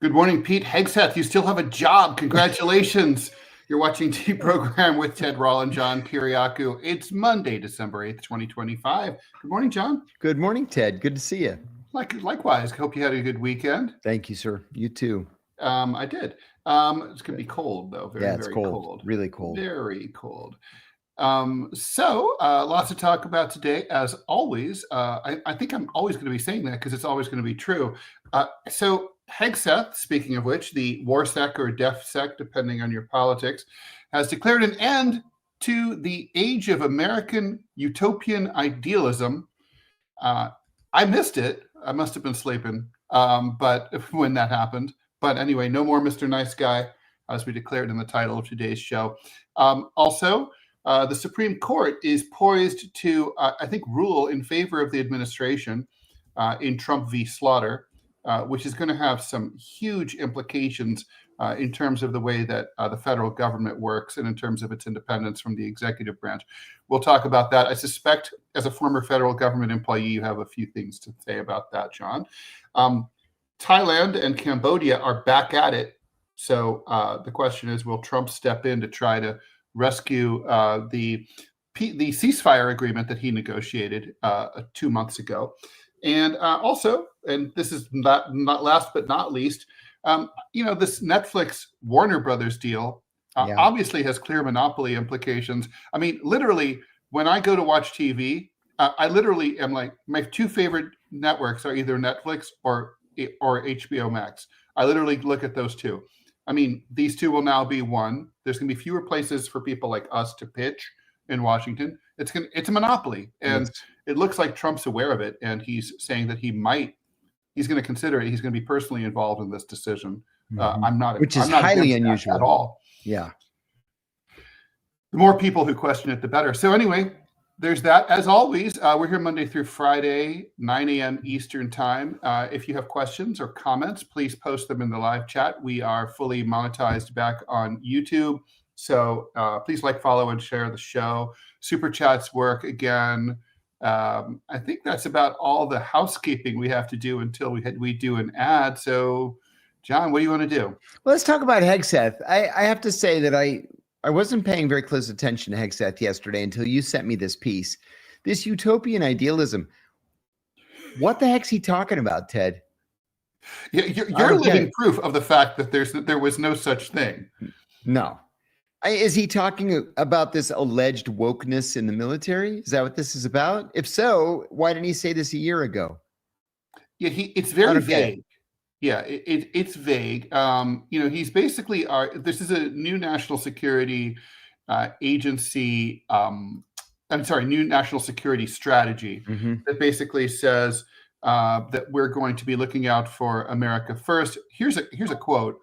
Good morning, Pete Hegseth. You still have a job. Congratulations. You're watching DeProgram with Ted Rall and John Kiriakou. It's Monday, December 8th, 2025. Good morning, John. Good morning, Ted. Good to see you. Likewise. Hope you had a good weekend. Thank you, sir. You too. I did. It's going to be cold, though. Very cold. Really cold. Very cold. Lots to talk about today, as always. I think I'm always going to be saying that because it's always going to be true. So Hegseth, speaking of which, the WarSec or DefSec, depending on your politics, has declared an end to the age of American utopian idealism. I missed it. I must have been sleeping, but when that happened. But anyway, no more Mr. Nice Guy, as we declared in the title of today's show. The Supreme Court is poised to, I think, rule in favor of the administration in Trump v. Slaughter, which is going to have some huge implications in terms of the way that the federal government works and in terms of its independence from the executive branch. We'll talk about that. I suspect, as a former federal government employee, you have a few things to say about that, John. Thailand and Cambodia are back at it. So the question is, will Trump step in to try to rescue the ceasefire agreement that he negotiated 2 months ago? And also, and this is not last but not least, this Netflix Warner Brothers deal obviously has clear monopoly implications. I mean, literally, when I go to watch TV, I literally am like, my two favorite networks are either Netflix or HBO Max. I literally look at those two. I mean, these two will now be one. There's going to be fewer places for people like us to pitch in Washington. It's a monopoly, and it looks like Trump's aware of it, and he's saying that he's going to consider it. He's going to be personally involved in this decision. Which is highly unusual at all. Yeah. The more people who question it, the better. So anyway, there's that. As always, we're here Monday through Friday, 9 a.m. Eastern time. If you have questions or comments, please post them in the live chat. We are fully monetized back on YouTube. So please follow, and share the show. Super chats work again. I think that's about all the housekeeping we have to do until we do an ad. So, John, what do you want to do? Well, let's talk about Hegseth. I have to say that I wasn't paying very close attention to Hegseth yesterday until you sent me this piece. This utopian idealism. What the heck's he talking about, Ted? Yeah, you're living proof of the fact that there was no such thing. No. Is he talking about this alleged wokeness in the military? Is that what this is about? If so, why didn't he say this a year ago? Yeah, it's very vague. Yeah, it's vague. He's basically this is a new national security agency. New national security strategy that basically says that we're going to be looking out for America first. Here's a quote.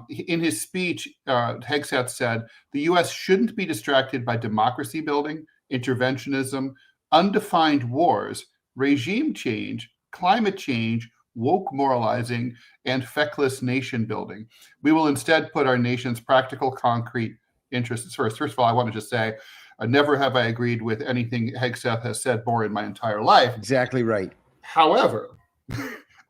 In his speech, Hegseth said, "The U.S. shouldn't be distracted by democracy building, interventionism, undefined wars, regime change, climate change, woke moralizing, and feckless nation building. We will instead put our nation's practical, concrete interests first." First of all, I want to just say, never have I agreed with anything Hegseth has said more in my entire life. Exactly right. However,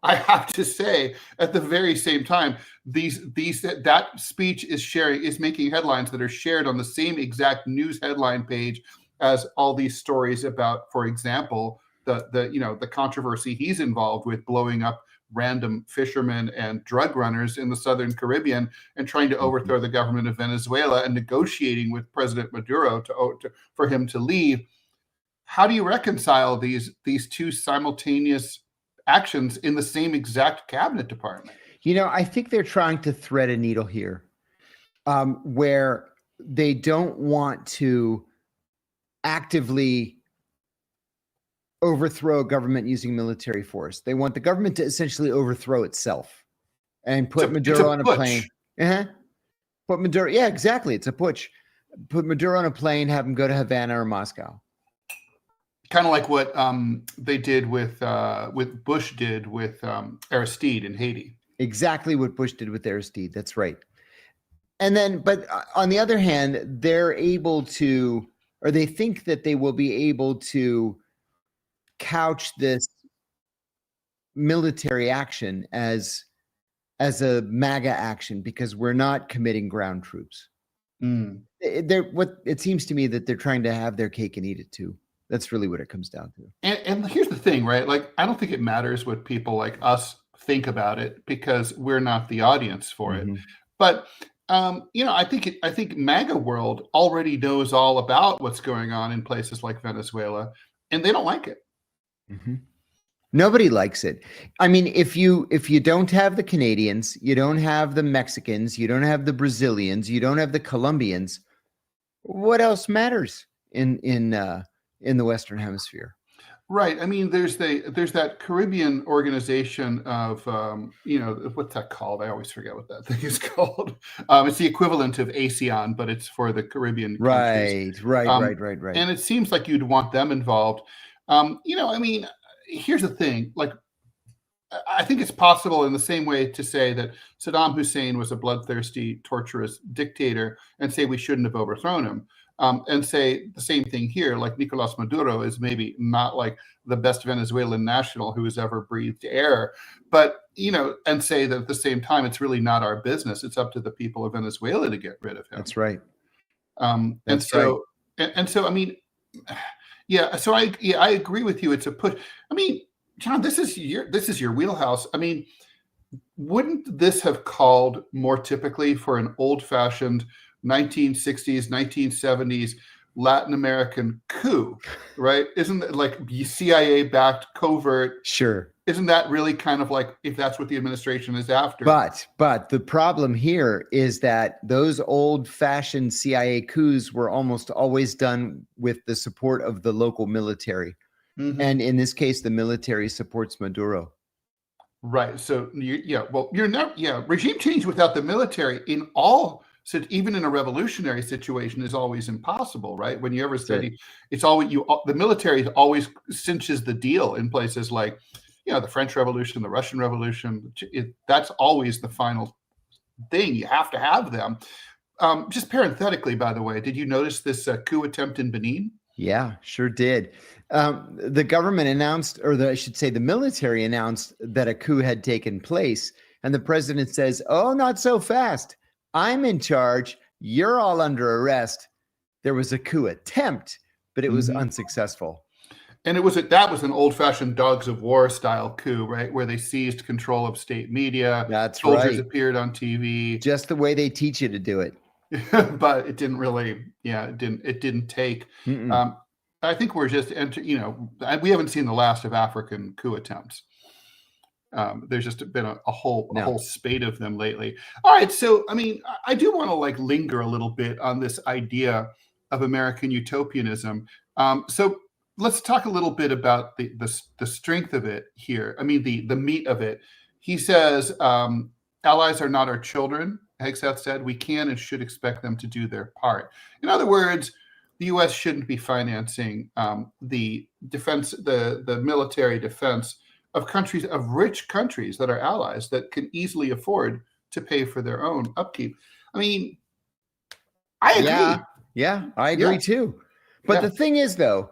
I have to say, at the very same time, that speech is making headlines that are shared on the same exact news headline page as all these stories about, for example, the controversy he's involved with, blowing up random fishermen and drug runners in the Southern Caribbean and trying to overthrow the government of Venezuela and negotiating with President Maduro for him to leave. How do you reconcile these two simultaneous actions in the same exact cabinet department? I think they're trying to thread a needle here, where they don't want to actively overthrow government using military force. They want the government to essentially overthrow itself and put Maduro on a plane. Put Maduro. Yeah, exactly. It's a putsch. Put Maduro on a plane, have him go to Havana or Moscow. Kind of like what they did with Bush did with Aristide in Haiti. Exactly what Bush did with Aristide. That's right. And then, but on the other hand, they're able to, or they think that they will be able to couch this military action as as a MAGA action because we're not committing ground troops. What it seems to me that they're trying to have their cake and eat it too. That's really what it comes down to. And here's the thing, right? Like, I don't think it matters what people like us think about it because we're not the audience for it. But I think MAGA world already knows all about what's going on in places like Venezuela, and they don't like it. Nobody likes it. I mean, if you don't have the Canadians, you don't have the Mexicans, you don't have the Brazilians, you don't have the Colombians, what else matters in the Western Hemisphere? Right. I mean, there's that Caribbean organization of what's that called? I always forget what that thing is called. It's the equivalent of ASEAN, but it's for the Caribbean countries. Right. And it seems like you'd want them involved. I mean, here's the thing. Like, I think it's possible in the same way to say that Saddam Hussein was a bloodthirsty, torturous dictator and say we shouldn't have overthrown him. And say the same thing here, like Nicolas Maduro is maybe not like the best Venezuelan national who has ever breathed air, but, and say that at the same time, it's really not our business. It's up to the people of Venezuela to get rid of him. That's right. And so, I mean, so I agree with you. It's a push. I mean, John, this is your wheelhouse. I mean, wouldn't this have called more typically for an old-fashioned 1960s, 1970s Latin American coup, right? Isn't it like CIA-backed covert? Sure. Isn't that really kind of like if that's what the administration is after? But the problem here is that those old-fashioned CIA coups were almost always done with the support of the local military. And in this case, the military supports Maduro. Right. So, regime change without the military so even in a revolutionary situation is always impossible, right? When you ever study, it's always the military always cinches the deal in places like, the French Revolution, the Russian Revolution. That's always the final thing. You have to have them. Just parenthetically, by the way, did you notice this coup attempt in Benin? Yeah, sure did. The government announced, I should say the military announced that a coup had taken place. And the president says, "Oh, not so fast. I'm in charge. You're all under arrest." There was a coup attempt, but it was unsuccessful. And that was an old-fashioned dogs of war style coup, right? Where they seized control of state media. That's soldiers right. appeared on TV. Just the way they teach you to do it. But it didn't really, it didn't take. I think we're just, we haven't seen the last of African coup attempts. There's just been a whole spate of them lately. All right, so I mean, I do want to linger a little bit on this idea of American utopianism. So let's talk a little bit about the strength of it here. I mean, the meat of it. He says, allies are not our children. Hegseth said, we can and should expect them to do their part. In other words, the U.S. shouldn't be financing the defense, the military defense of rich countries that are allies that can easily afford to pay for their own upkeep. I mean, I agree. Yeah, I agree too. But the thing is, though,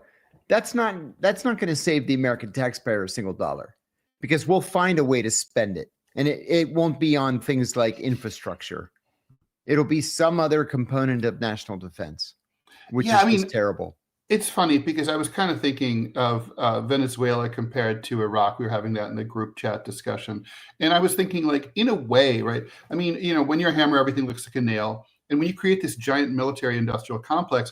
that's not going to save the American taxpayer a single dollar, because we'll find a way to spend it. And it won't be on things like infrastructure. It'll be some other component of national defense, which is just terrible. It's funny because I was kind of thinking of Venezuela compared to Iraq. We were having that in the group chat discussion. And I was thinking, in a way, right? I mean, when you're a hammer, everything looks like a nail. And when you create this giant military industrial complex,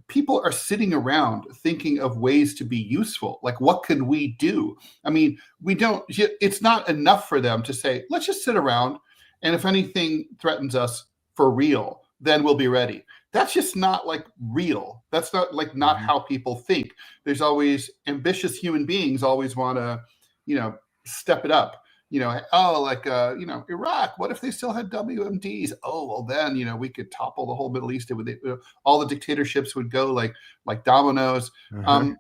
people are sitting around thinking of ways to be useful. Like, what can we do? I mean, it's not enough for them to say, let's just sit around. And if anything threatens us for real, then we'll be ready. That's just not real. That's not how people think. There's always ambitious human beings always want to, step it up. Iraq, what if they still had WMDs? Oh, well, then, we could topple the whole Middle East. All the dictatorships would go like dominoes. And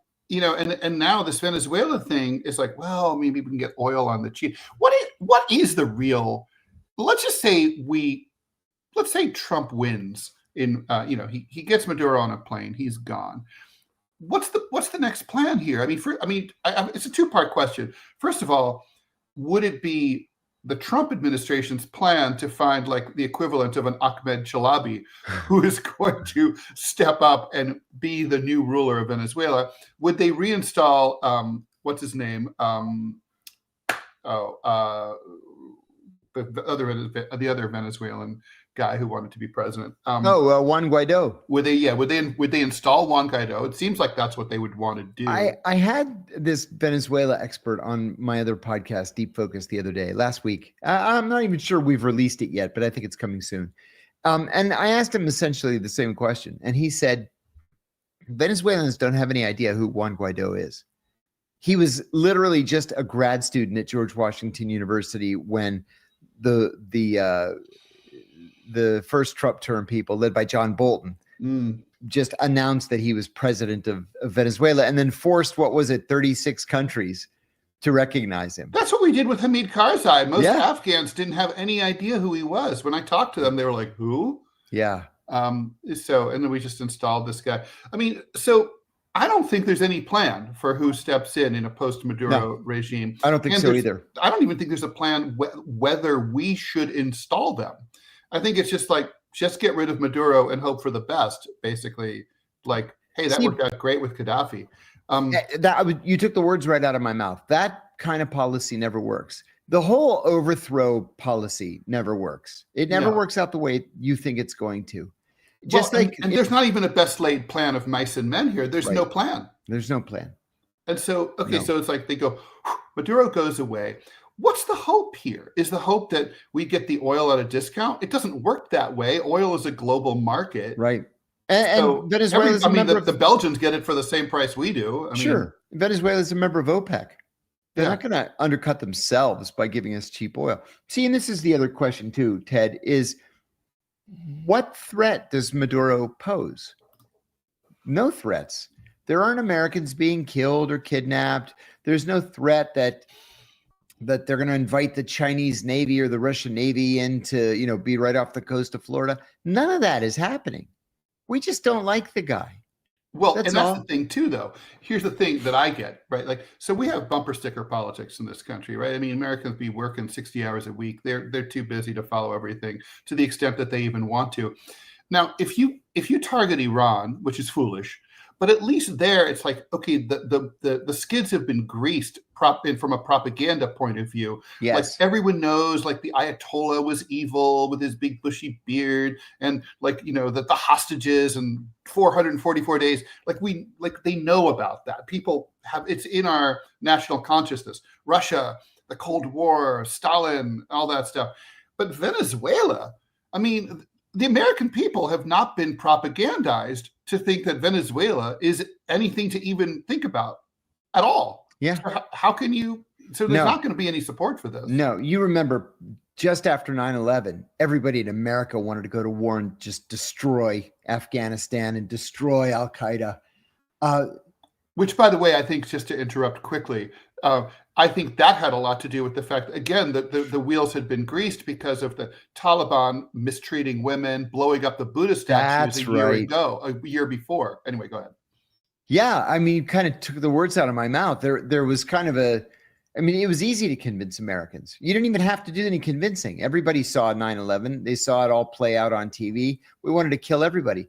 now this Venezuela thing is well, maybe we can get oil on the cheap. What is the real, let's say Trump wins he gets Maduro on a plane, he's gone. What's the next plan here? I mean, it's a two-part question. First of all, would it be the Trump administration's plan to find like the equivalent of an Ahmed Chalabi who is going to step up and be the new ruler of Venezuela. Would they reinstall what's his name? The other Venezuelan guy who wanted to be president. Juan Guaido. Would they install Juan Guaido? It seems like that's what they would want to do. I had this Venezuela expert on my other podcast, Deep Focus, the other day, last week. I'm not even sure we've released it yet, but I think it's coming soon. And I asked him essentially the same question. And he said, Venezuelans don't have any idea who Juan Guaido is. He was literally just a grad student at George Washington University when the first Trump term people, led by John Bolton, just announced that he was president of Venezuela, and then forced, 36 countries to recognize him. That's what we did with Hamid Karzai. Most Afghans didn't have any idea who he was. When I talked to them, they were like, who? Yeah. And then we just installed this guy. I mean, so I don't think there's any plan for who steps in a post-Maduro regime. I don't think so either. I don't even think there's a plan whether we should install them. I think it's just like, just get rid of Maduro and hope for the best, basically. Like, hey, that worked out great with Gaddafi. You took the words right out of my mouth. That kind of policy never works. The whole overthrow policy never works. It never works out the way you think it's going to. And there's not even a best laid plan of mice and men here. There's no plan. There's no plan. And so, so it's like they go, Maduro goes away. What's the hope here? Is the hope that we get the oil at a discount? It doesn't work that way. Oil is a global market. Right. And Venezuela is the Belgians get it for the same price we do. Venezuela is a member of OPEC. They're not going to undercut themselves by giving us cheap oil. See, and this is the other question too, Ted, is what threat does Maduro pose? No threats. There aren't Americans being killed or kidnapped. There's no threat that they're going to invite the Chinese Navy or the Russian Navy in to, be right off the coast of Florida. None of that is happening. We just don't like the guy. Well, that's the thing too, though. Here's the thing that I get, right? Like, so we have bumper sticker politics in this country, right? I mean, Americans be working 60 hours a week. They're too busy to follow everything to the extent that they even want to. Now, if you target Iran, which is foolish, but at least there it's like, okay, the skids have been greased from a propaganda point of view. Yes. Like everyone knows, like the Ayatollah was evil with his big bushy beard, and like that the hostages and 444 days, they know about that. People it's in our national consciousness. Russia, the Cold War, Stalin, all that stuff. But Venezuela, I mean, the American people have not been propagandized to think that Venezuela is anything to even think about at all. Yeah. So how can you? So there's not going to be any support for this. No, you remember just after 9/11, everybody in America wanted to go to war and just destroy Afghanistan and destroy Al Qaeda. Which, by the way, I think, just to interrupt quickly, I think that had a lot to do with the fact, again, that the wheels had been greased because of the Taliban mistreating women, blowing up the Buddha statues a year before. Anyway, go ahead. Yeah, I mean, you kind of took the words out of my mouth. There was kind of it was easy to convince Americans. You didn't even have to do any convincing. Everybody saw 9/11. They saw it all play out on TV. We wanted to kill everybody.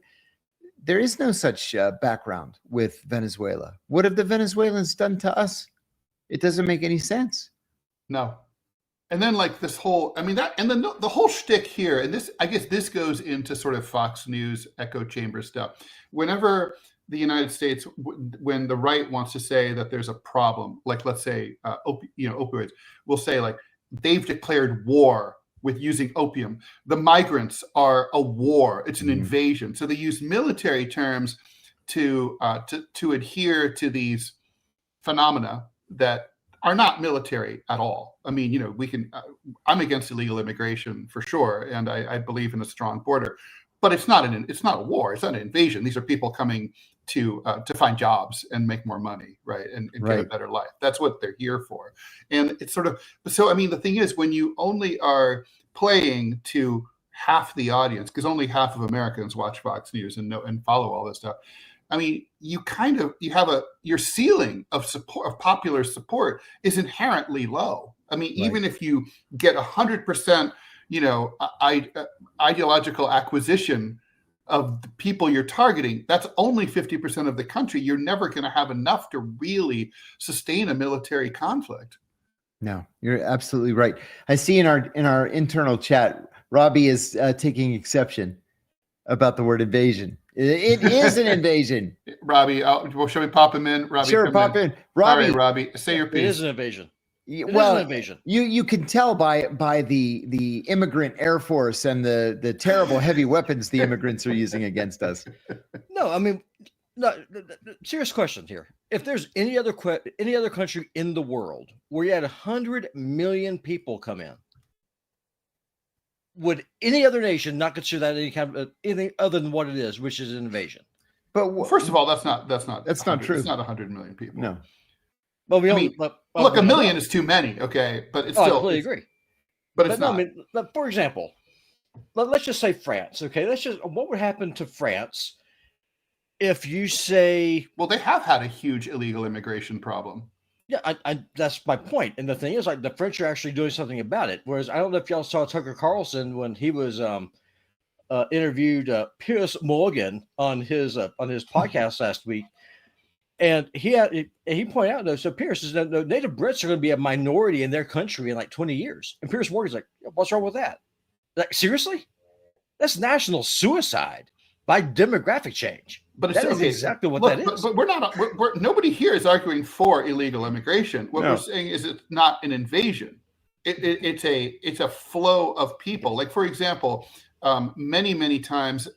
There is no such background with Venezuela. What have the Venezuelans done to us? It doesn't make any sense. No. And then like this whole, the whole shtick here, and this, I guess this goes into sort of Fox News echo chamber stuff. Whenever the United States, when the right wants to say that there's a problem, like let's say, opioids, we'll say like they've declared war with using opium. The migrants are a war. It's an invasion. So they use military terms to adhere to these phenomena that are not military at all. I mean, I'm against illegal immigration for sure, and I believe in a strong border, but it's not a war. It's not an invasion. These are people coming to find jobs and make more money, right, and get a better life. That's what they're here for. And it's sort of so. I mean, the thing is, when you only are playing to half the audience, because only half of Americans watch Fox News and follow all this stuff. I mean, you have your ceiling of support, of popular support, is inherently low. I mean, even if you get 100%, ideological acquisition of the people you're targeting, that's only 50% of the country. You're never going to have enough to really sustain a military conflict. No, you're absolutely right. I see in our internal chat, Robbie is taking exception about the word invasion. It is an invasion. Robbie, shall we pop him in? Robbie, sure, pop in. Robbie, all right, Robbie, say your piece. It is an invasion. Well, you can tell by the immigrant Air Force and the terrible heavy weapons the immigrants are using against us. No, I mean, no, serious question here. If there's any other country in the world where you had 100 million people come in, would any other nation not consider that any kind of anything other than what it is, which is an invasion? But first of all, that's not true. It's not 100 million people. No. Well, look, a million is too many. Okay, but it's still. I completely agree. But it's not. I mean, for example, let's just say France. Okay, what would happen to France if you say? Well, they have had a huge illegal immigration problem. Yeah, I that's my point. And the thing is, like, the French are actually doing something about it. Whereas I don't know if y'all saw Tucker Carlson when he was interviewed Piers Morgan on his podcast last week. And he pointed out, though, so Pierce is the native Brits are going to be a minority in their country in like 20 years. And Pierce Morgan's like, what's wrong with that? Like, seriously? That's national suicide by demographic change. But that is exactly what that is. But we're not, nobody here is arguing for illegal immigration. What we're saying is it's not an invasion. It's a flow of people. Like, for example, many times,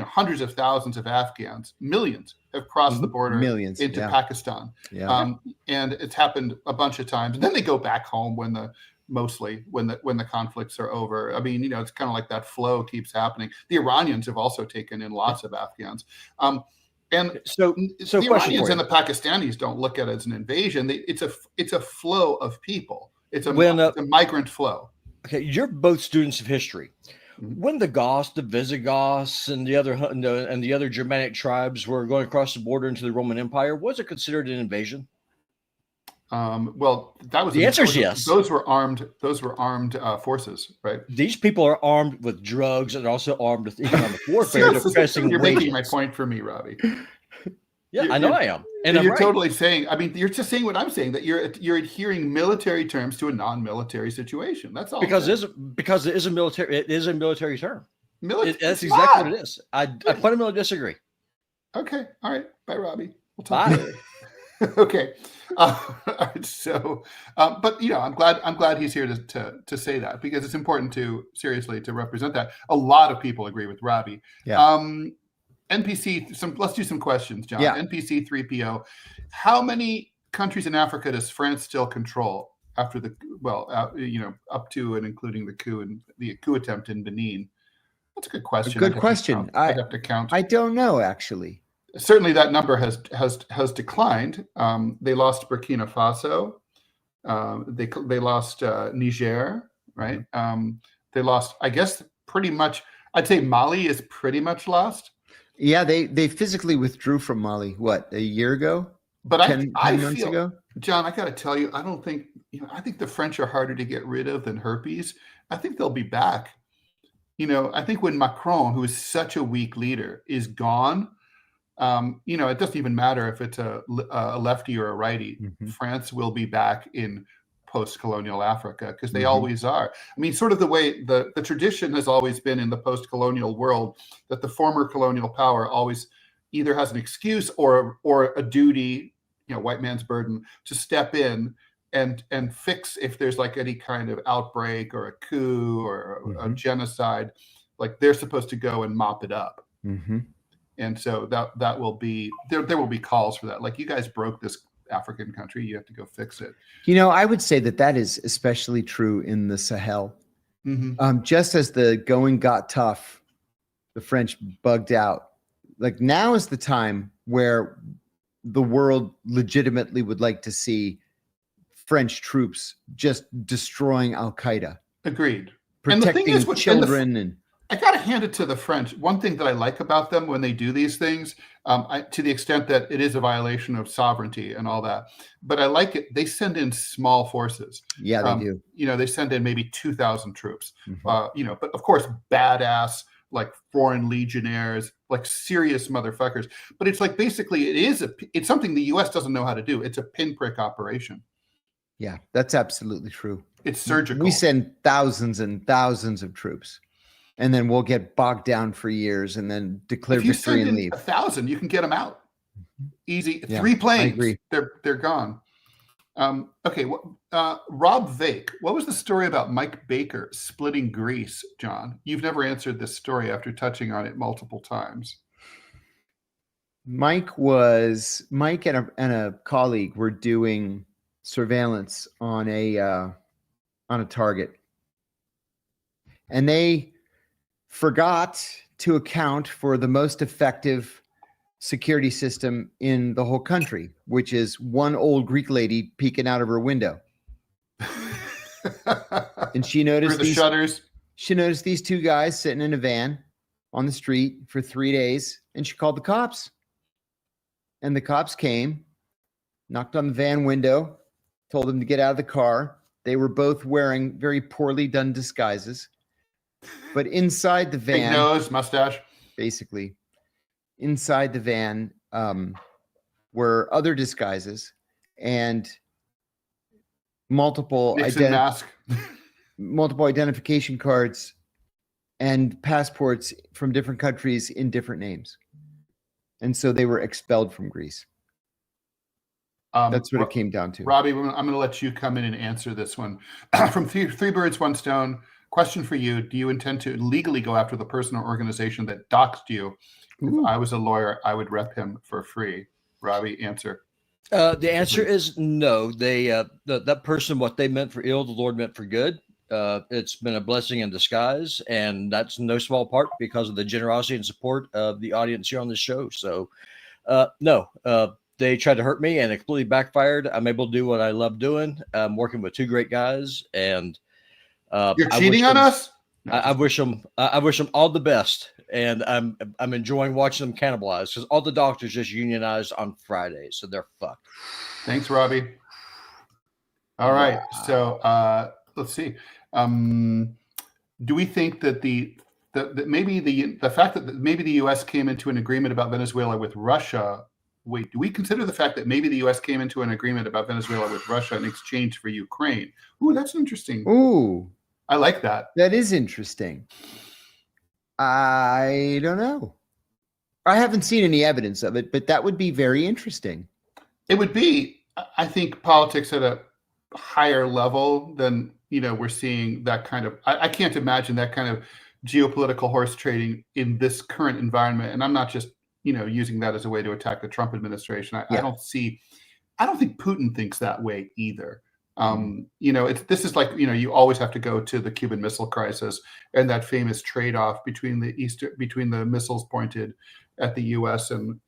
hundreds of thousands of Afghans, millions, have crossed the border into Pakistan. Yeah. And it's happened a bunch of times. And then they go back home when the conflicts are over. I mean, it's kind of like that flow keeps happening. The Iranians have also taken in lots of Afghans. And so the Iranians and the Pakistanis don't look at it as an invasion. It's a flow of people. It's a migrant flow. Okay, you're both students of history. When the Goths, the Visigoths, and the other Germanic tribes were going across the border into the Roman Empire, was it considered an invasion? Well, that was the answer is yes. Those were armed forces, right? These people are armed with drugs and also armed with economic warfare. You're making my point for me, Robbie. Yeah, I know I am. And you're totally saying, I mean, you're just saying what I'm saying, that you're adhering military terms to a non-military situation. That's all. Because it is a military term. That's exactly what it is. I fundamentally disagree. Okay. All right. Bye, Robbie. We'll talk later. Okay. So, but I'm glad he's here to say that, because it's important to represent that. A lot of people agree with Robbie. Yeah. NPC, let's do some questions, John. Yeah. NPC 3PO. How many countries in Africa does France still control after up to and including the coup attempt in Benin? That's a good question. Good question. I'd have to count. I don't know, actually. Certainly that number has declined. They lost Burkina Faso. They lost Niger, right? They lost, I guess, pretty much. I'd say Mali is pretty much lost. Yeah, they physically withdrew from Mali, what, a year ago? But 10 months ago? John, I got to tell you, I don't think, I think the French are harder to get rid of than herpes. I think they'll be back. I think when Macron, who is such a weak leader, is gone, it doesn't even matter if it's a lefty or a righty. Mm-hmm. France will be back in post-colonial Africa, because they always are. I mean, sort of the way the tradition has always been in the post-colonial world, that the former colonial power always either has an excuse or a duty, white man's burden, to step in and fix if there's like any kind of outbreak or a coup or a genocide. Like, they're supposed to go and mop it up. Mm-hmm. And so that will be there will be calls for that. Like, you guys broke this African country, you have to go fix it. I would say that is especially true in the Sahel. Mm-hmm. Just as the going got tough, the French bugged out. Like, now is the time where the world legitimately would like to see French troops just destroying Al Qaeda. Agreed. Protecting children I got to hand it to the French. One thing that I like about them when they do these things, to the extent that it is a violation of sovereignty and all that, but I like it. They send in small forces. Yeah, they do. They send in maybe 2,000 troops. Mm-hmm. But of course, badass, like foreign legionnaires, like serious motherfuckers. But it's like basically it's something the U.S. doesn't know how to do. It's a pinprick operation. Yeah, that's absolutely true. It's surgical. We send thousands and thousands of troops, and then we'll get bogged down for years and then declare victory and leave. 1,000, you can get them out. Easy. Yeah, 3 planes. I agree. They're gone. Okay. Rob Vake, what was the story about Mike Baker splitting Greece, John? You've never answered this story after touching on it multiple times. Mike and a colleague were doing surveillance on a target, and they forgot to account for the most effective security system in the whole country, which is one old Greek lady peeking out of her window. And she noticed the shutters. She noticed these 2 guys sitting in a van on the street for 3 days, and she called the cops. And the cops came, knocked on the van window, told them to get out of the car. They were both wearing very poorly done disguises. But inside the van, big nose, mustache, basically, inside the van were other disguises and multiple identification cards and passports from different countries in different names. And so they were expelled from Greece. That's what it came down to. Robbie, I'm going to let you come in and answer this one. From Three Birds, One Stone, question for you. Do you intend to legally go after the person or organization that doxed you? If I was a lawyer, I would rep him for free. Robbie, answer. The answer is no. They that person, what they meant for ill, the Lord meant for good. It's been a blessing in disguise, and that's no small part because of the generosity and support of the audience here on this show. So, no. They tried to hurt me, and it completely backfired. I'm able to do what I love doing. I'm working with 2 great guys, and you're cheating on us. I wish them all the best, and I'm enjoying watching them cannibalize because all the doctors just unionized on Friday, so they're fucked. Thanks, Robbie. All right, so let's see. Do we think that that maybe the fact that maybe the U.S. came into an agreement about Venezuela with Russia? Wait, do we consider the fact that maybe the U.S. came into an agreement about Venezuela with Russia in exchange for Ukraine? Ooh, that's interesting. Ooh, I like that. That is interesting. I don't know. I haven't seen any evidence of it, but that would be very interesting. It would be, I think, politics at a higher level than, we're seeing that kind of, I can't imagine that kind of geopolitical horse trading in this current environment. And I'm not just, using that as a way to attack the Trump administration. I don't think Putin thinks that way either. This is like, you always have to go to the Cuban Missile Crisis and that famous trade-off between the missiles pointed at the U.S. and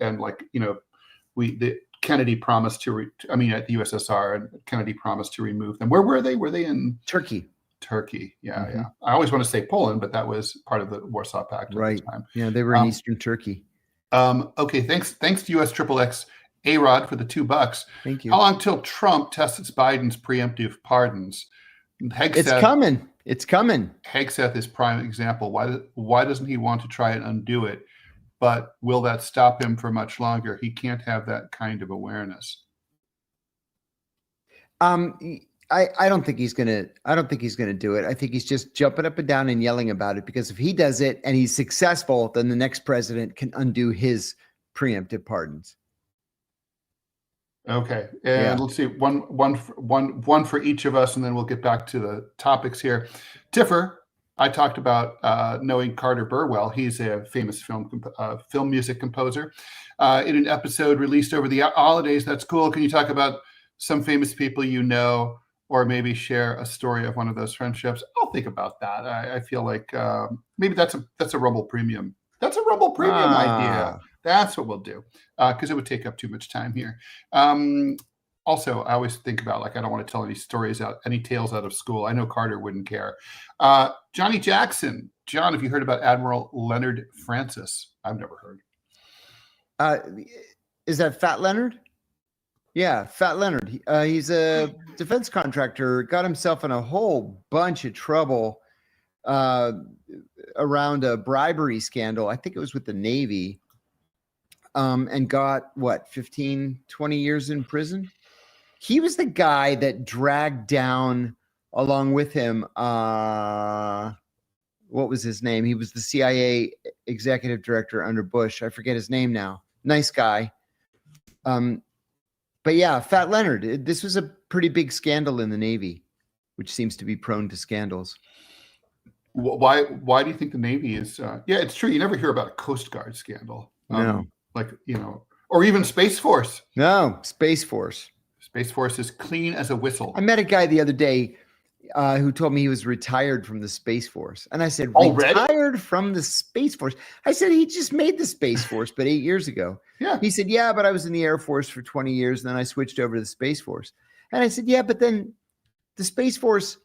Kennedy promised at the USSR, and Kennedy promised to remove them. Where were they? Were they in Turkey? Yeah, Mm-hmm. yeah. I always want to say Poland, but that was part of the Warsaw Pact at the time. Yeah, they were in Eastern Turkey. Okay, thanks to US XXX A-Rod for the $2. Thank you. How long till Trump tests Biden's preemptive pardons? Hegseth, it's coming. Hegseth is prime example. Why doesn't he want to try and undo it? But will that stop him for much longer? He can't have that kind of awareness. I don't think he's gonna do it. I think he's just jumping up and down and yelling about it, because if he does it and he's successful, then the next president can undo his preemptive pardons. Okay, and let's see, one for each of us, and then we'll get back to the topics here. Tiffer, I talked about knowing Carter Burwell. He's a famous film music composer. In an episode released over the holidays, that's cool. Can you talk about some famous people you know, or maybe share a story of one of those friendships? I'll think about that. I feel like maybe that's a Rumble Premium. That's a Rumble Premium idea. That's what we'll do, because it would take up too much time here. Also, I always think about, I don't want to tell any tales out of school. I know Carter wouldn't care. Johnny Jackson John, have you heard about Admiral Leonard Francis? I've never heard. Is that Fat Leonard? Yeah, Fat Leonard. He's a defense contractor, got himself in a whole bunch of trouble around a bribery scandal. I think it was with the Navy, and got, 15, 20 years in prison? He was the guy that dragged down, along with him, what was his name? He was the CIA executive director under Bush. I forget his name now. Nice guy. But yeah, Fat Leonard, this was a pretty big scandal in the Navy, which seems to be prone to scandals. Why do you think the Navy is? Yeah, it's true. You never hear about a Coast Guard scandal. No. Or even Space Force. No, Space Force. Space Force is clean as a whistle. I met a guy the other day who told me he was retired from the Space Force. And I said, Already? Retired from the Space Force? I said, he just made the Space Force, but 8 years ago. Yeah. He said, yeah, but I was in the Air Force for 20 years, and then I switched over to the Space Force. And I said, yeah, but then the Space Force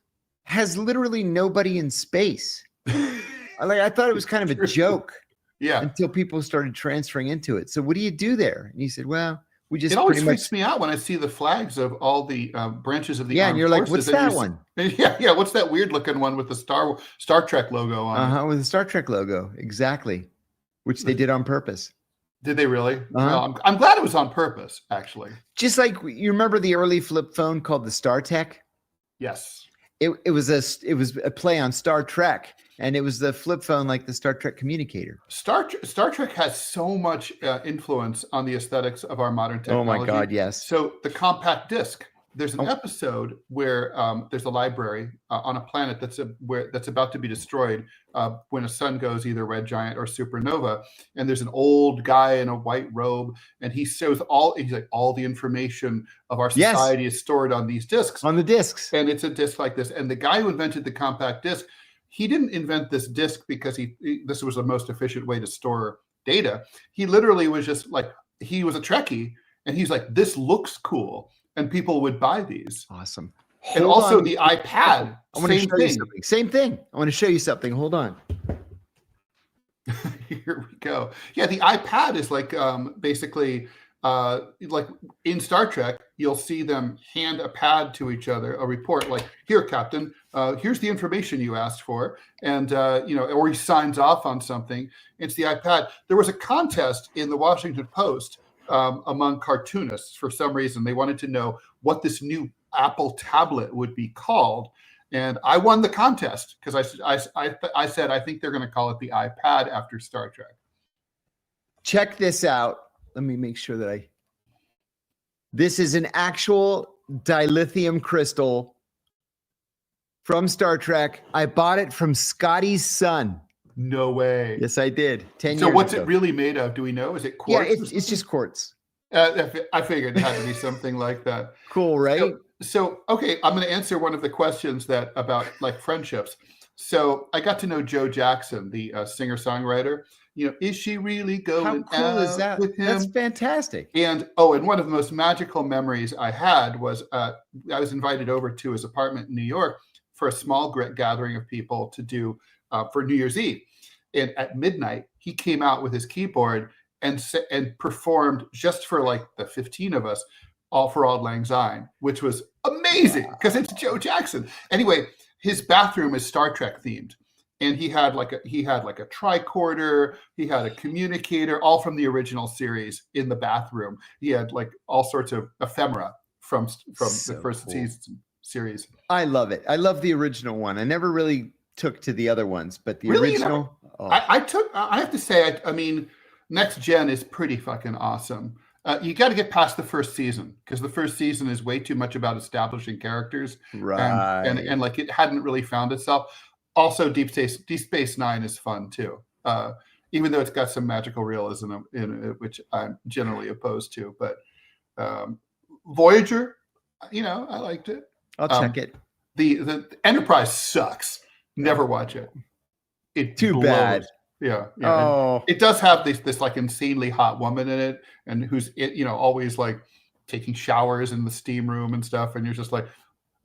has literally nobody in space. I thought it was kind of a joke. Yeah. Until people started transferring into it. So what do you do there? And he said, well, we just it always pretty much freaks me out when I see the flags of all the branches of the and armed you're like, forces. what's that one? Yeah. What's that weird looking one with the Star Trek logo on it? With the Star Trek logo, exactly, which they did on purpose. Did they really? Well, I'm glad it was on purpose, actually. Just like you remember the early flip phone called the StarTech? Yes. It was a play on Star Trek, and it was the flip phone like the Star Trek communicator. Star Trek has so much influence on the aesthetics of our modern technology. Oh my God, yes. So the compact disc. There's an episode where there's a library on a planet that's about to be destroyed when a sun goes either red giant or supernova, and there's an old guy in a white robe, and he shows all the information of our society is stored on these discs. On the discs. And it's a disc like this. And the guy who invented the compact disc, he didn't invent this disc because this was the most efficient way to store data. He literally was just like, he was a Trekkie, and he's like, this looks cool. And people would buy these. Awesome. And also the iPad. I want to show you something. Same thing. I want to show you something. Hold on. Here we go. Yeah, the iPad is like basically like in Star Trek, you'll see them hand a pad to each other, a report like, here, Captain, here's the information you asked for. And, or he signs off on something. It's the iPad. There was a contest in the Washington Post among cartoonists. For some reason, they wanted to know what this new Apple tablet would be called, and I won the contest because I said I think they're going to call it the iPad after Star Trek. Check this out. Let me make sure that this is an actual dilithium crystal from Star Trek. I bought it from Scotty's son. No way. Yes, I did. 10 years So what's ago. it really made of? Do we know? Is it quartz? Yeah, it's just quartz. I figured it had to be something like that. Cool, right? So okay, I'm going to answer one of the questions about like friendships. So I got to know Joe Jackson, the singer-songwriter. Is she really going How cool out is that? with him? That's fantastic. And one of the most magical memories I had was I was invited over to his apartment in New York for a small gathering of people to do for New Year's Eve. And at midnight, he came out with his keyboard and performed just for like the 15 of us, All for Auld Lang Syne, which was amazing because it's Joe Jackson. Anyway, his bathroom is Star Trek themed. And he had like a tricorder, he had a communicator, all from the original series in the bathroom. He had like all sorts of ephemera from the first season series. I love it. I love the original one. I never really took to the other ones, but the Really? original. I have to say, I mean, Next Gen is pretty fucking awesome. You got to get past the first season because the first season is way too much about establishing characters, Right. And like it hadn't really found itself. Also, Deep Space Nine is fun too, even though it's got some magical realism in it, which I'm generally opposed to. But Voyager, I liked it. I'll check it. The Enterprise sucks. Never watch it. It Too blows. bad. Yeah. Oh. It does have this like insanely hot woman in it, and who's always like taking showers in the steam room and stuff, and you're just like,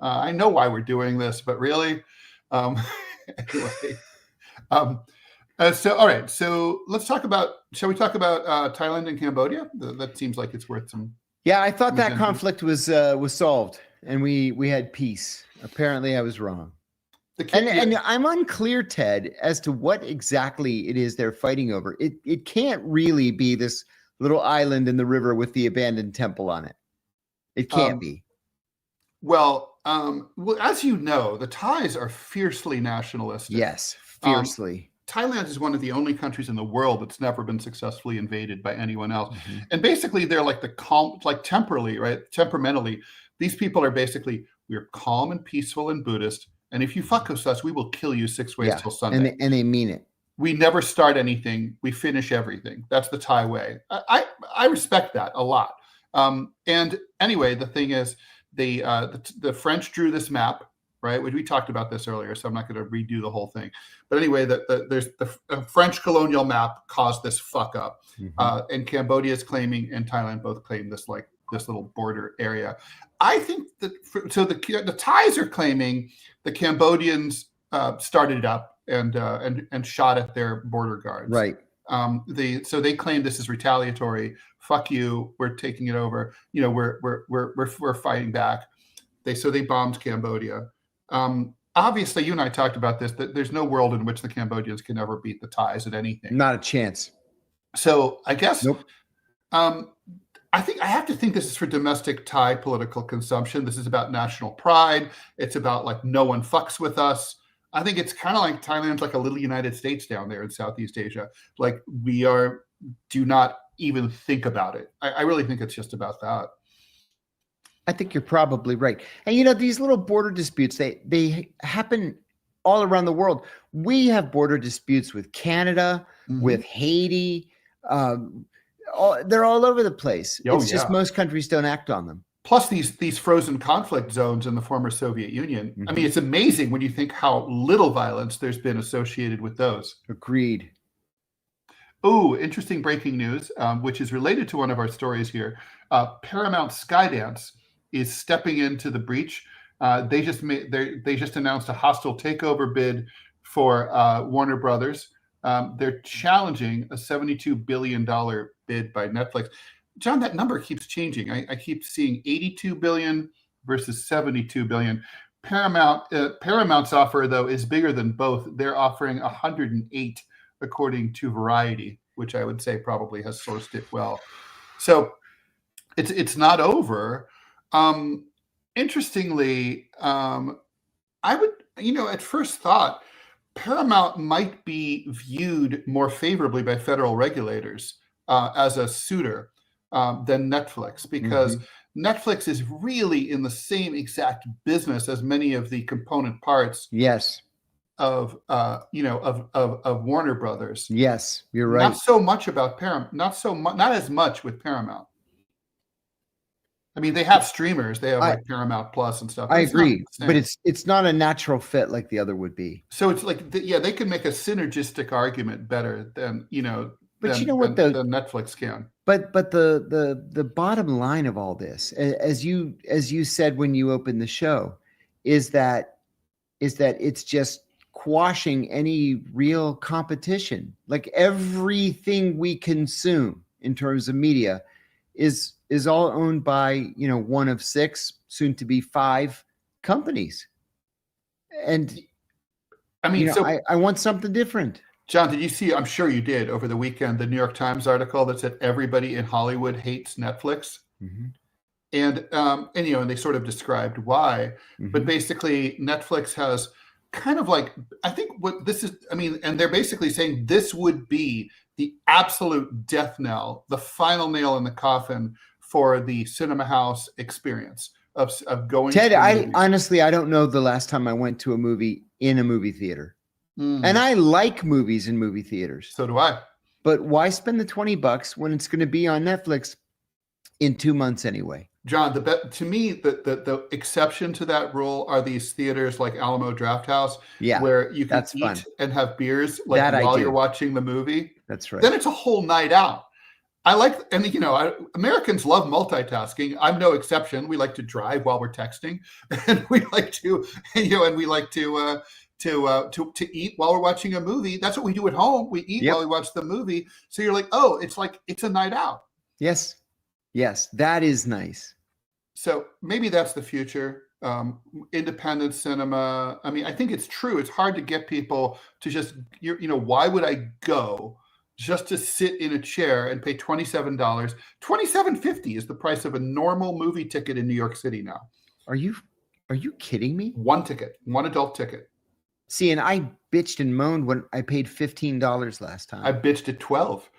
I know why we're doing this, but really, anyway. All right. So let's talk about. Shall we talk about Thailand and Cambodia? That seems like it's worth some. Yeah, I thought that conflict was solved, and we had peace. Apparently, I was wrong. And I'm unclear, Ted, as to what exactly it is they're fighting over. It can't really be this little island in the river with the abandoned temple on it. It can't be. Well, as you know, the Thais are fiercely nationalistic. Yes, fiercely. Thailand is one of the only countries in the world that's never been successfully invaded by anyone else. Mm-hmm. And basically, they're like temperamentally, these people are basically, we're calm and peaceful and Buddhist. And if you fuck with us, we will kill you 6 ways till Sunday. And they mean it. We never start anything. We finish everything. That's the Thai way. I respect that a lot. And anyway, the thing is, the French drew this map, right? We talked about this earlier, so I'm not going to redo the whole thing. But anyway, there's the French colonial map caused this fuck up. Mm-hmm. And Cambodia is claiming, and Thailand both claim this little border area. I think that the Thais are claiming the Cambodians started it up and shot at their border guards. Right. So they claim this is retaliatory. Fuck you. We're taking it over. You know, we're fighting back. They bombed Cambodia. Obviously, you and I talked about this. That there's no world in which the Cambodians can ever beat the Thais at anything. Not a chance. So I guess. Nope. I have to think this is for domestic Thai political consumption. This is about national pride. It's about like no one fucks with us. I think it's kind of like Thailand's like a little United States down there in Southeast Asia. Like do not even think about it. I really think it's just about that. I think you're probably right. And these little border disputes, they happen all around the world. We have border disputes with Canada, mm-hmm. with Haiti. They're all over the place. It's just most countries don't act on them. Plus these frozen conflict zones in the former Soviet Union. Mm-hmm. I mean, it's amazing when you think how little violence there's been associated with those. Agreed. Oh, interesting breaking news, which is related to one of our stories here. Paramount Skydance is stepping into the breach. They just announced a hostile takeover bid for Warner Brothers. They're challenging a $72 billion bid by Netflix. John, that number keeps changing. I keep seeing 82 billion versus 72 billion. Paramount's offer, though, is bigger than both. They're offering 108, according to Variety, which I would say probably has sourced it well. So it's not over. Interestingly, I would, at first thought, Paramount might be viewed more favorably by federal regulators as a suitor than Netflix, because mm-hmm. Netflix is really in the same exact business as many of the component parts. Yes. Of Warner Brothers. Yes, you're right. Not so much about Paramount. Not as much with Paramount. I mean, they have streamers. They have like Paramount Plus and stuff. I agree, but it's not a natural fit like the other would be. So it's like, they can make a synergistic argument better than But than Netflix can. But the bottom line of all this, as you said when you opened the show, is that it's just quashing any real competition. Like everything we consume in terms of media is all owned by one of 6, soon to be 5 companies. And I mean, I want something different. John, did you see, I'm sure you did, over the weekend, the New York Times article that said everybody in Hollywood hates Netflix? Mm-hmm. And they sort of described why. Mm-hmm. But basically, Netflix has kind of like, I think what this is, and they're basically saying this would be the absolute death knell, the final nail in the coffin for the cinema house experience of going. Ted, honestly, I don't know the last time I went to a movie in a movie theater. And I like movies in movie theaters. So do I. But why spend the $20 when it's going to be on Netflix in 2 months anyway? John, to me, the exception to that rule are these theaters like Alamo Drafthouse, where you can eat fun. And have beers while you're watching the movie. That's right. Then it's a whole night out. Americans love multitasking. I'm no exception. We like to drive while we're texting, and we like to, to eat while we're watching a movie. That's what we do at home. We eat while we watch the movie. So you're like, oh, it's a night out. Yes. Yes, that is nice. So maybe that's the future. Independent cinema. I mean, I think it's true. It's hard to get people to just, why would I go just to sit in a chair and pay $27? $27.50 is the price of a normal movie ticket in New York City now. Are you kidding me? One adult ticket. See, and I bitched and moaned when I paid $15 last time. I bitched at 12.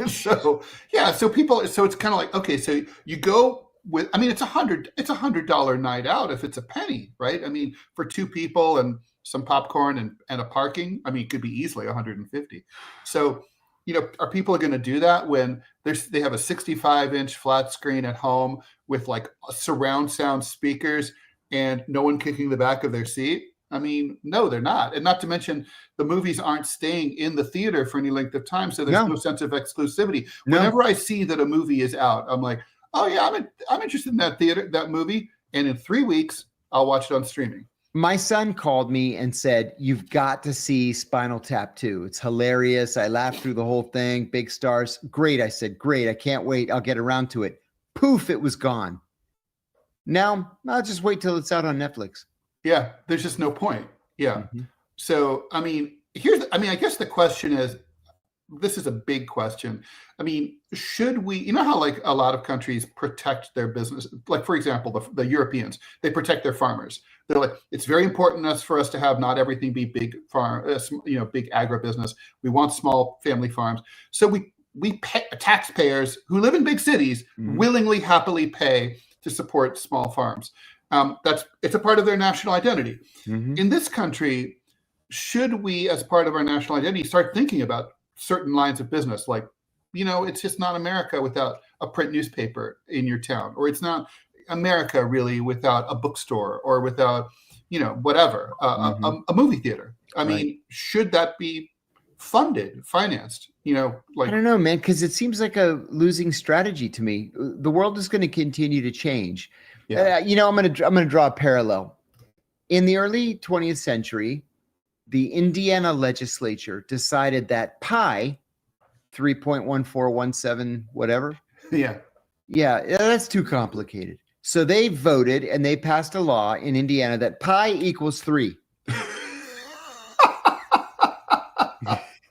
So it's kind of like, okay, so you go with, I mean, it's $100 night out if it's a penny, right? I mean, for two people and some popcorn and a parking, I mean, it could be easily 150. So, are people going to do that when they have a 65-inch flat screen at home with like surround sound speakers and no one kicking the back of their seat? I mean, no, they're not. And not to mention the movies aren't staying in the theater for any length of time. So there's no sense of exclusivity. Whenever I see that a movie is out, I'm like, oh yeah, I'm interested in that movie. And in 3 weeks, I'll watch it on streaming. My son called me and said, you've got to see Spinal Tap 2. It's hilarious. I laughed through the whole thing. Big stars. Great. I said, great. I can't wait. I'll get around to it. Poof, it was gone. Now I'll just wait till it's out on Netflix. Yeah, there's just no point. Yeah. Mm-hmm. So, I mean, I guess the question is, this is a big question. I mean, should we, how like a lot of countries protect their business? Like, for example, the Europeans, they protect their farmers. They're like, it's very important for us to have not everything be big farm, big agribusiness. We want small family farms. So we pay, taxpayers who live in big cities willingly, happily pay to support small farms. It's a part of their national identity. Mm-hmm. In this country, should we, as part of our national identity, start thinking about certain lines of business? Like, it's just not America without a print newspaper in your town, or it's not America really without a bookstore, or without, whatever, a movie theater. I mean, should that be financed? I don't know, man, because it seems like a losing strategy to me. The world is going to continue to change. Yeah. I'm going to draw a parallel. In the early 20th century, the Indiana legislature decided that pi, 3.1417, whatever. Yeah, that's too complicated. So they voted and they passed a law in Indiana that pi equals 3.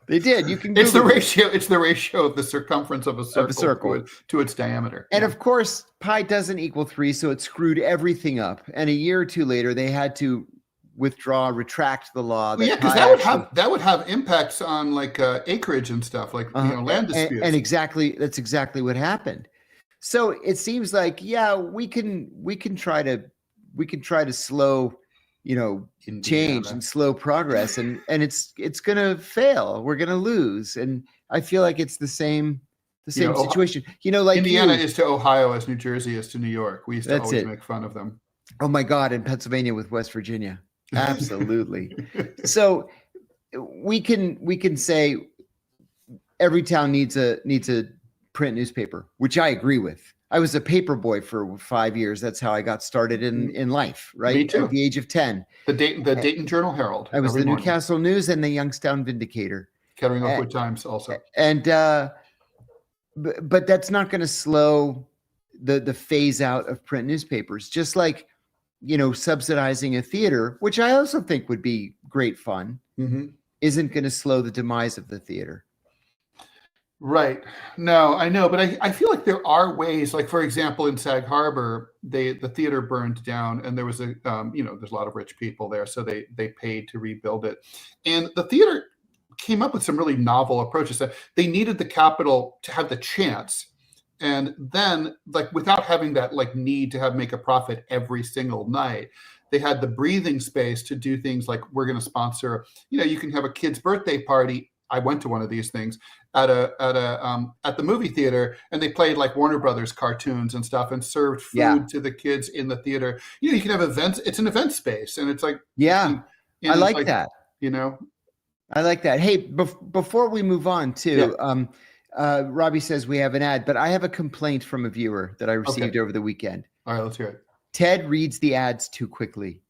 They did. You can. It's the ratio. It's the ratio of the circumference of a circle, to its diameter. And of course, pi doesn't equal 3, so it screwed everything up. And a year or two later, they had to retract the law. Because that would have impacts on like acreage and stuff, like land disputes. And that's exactly what happened. So it seems like we can try to slow. Change and slow progress, and it's gonna fail. We're gonna lose, and I feel like it's the same situation. Like Indiana is to Ohio as New Jersey is to New York. We used to always make fun of them. Oh my God, in Pennsylvania with West Virginia, absolutely. So we can say every town needs a print newspaper, which I agree with. I was a paper boy for 5 years. That's how I got started in life, right? Me too. At the age of 10. The Dayton Journal Herald. I was the Newcastle News and the Youngstown Vindicator. Kettering Oakwood Times also. And but that's not going to slow the phase out of print newspapers. Just like, subsidizing a theater, which I also think would be great fun, isn't going to slow the demise of the theater. Right. No, I know, but I feel like there are ways. Like, for example, in Sag Harbor, the theater burned down, and there was there's a lot of rich people there, so they paid to rebuild it, and the theater came up with some really novel approaches. That they needed the capital to have the chance, and then like without having that like need to make a profit every single night. They had the breathing space to do things like, we're going to sponsor. You can have a kid's birthday party. I went to one of these things at the movie theater, and they played like Warner Brothers cartoons and stuff, and served food to the kids in the theater. You can have events. It's an event space, and it's like I like that. I like that. Hey, before we move on too, Robbie says we have an ad, but I have a complaint from a viewer that I received over the weekend. All right, let's hear it. Ted reads the ads too quickly.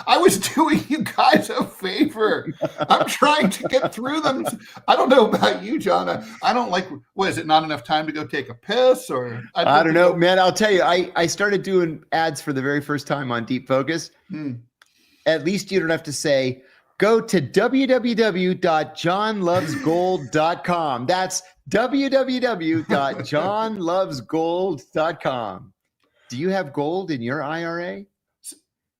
I was doing you guys a favor. I'm trying to get through them. I don't know about you, John. I don't like, what is it, not enough time to go take a piss? Or I don't know, man. I'll tell you, I started doing ads for the very first time on Deep Focus. At least you don't have to say, go to www.johnlovesgold.com. That's www.johnlovesgold.com. Do you have gold in your IRA?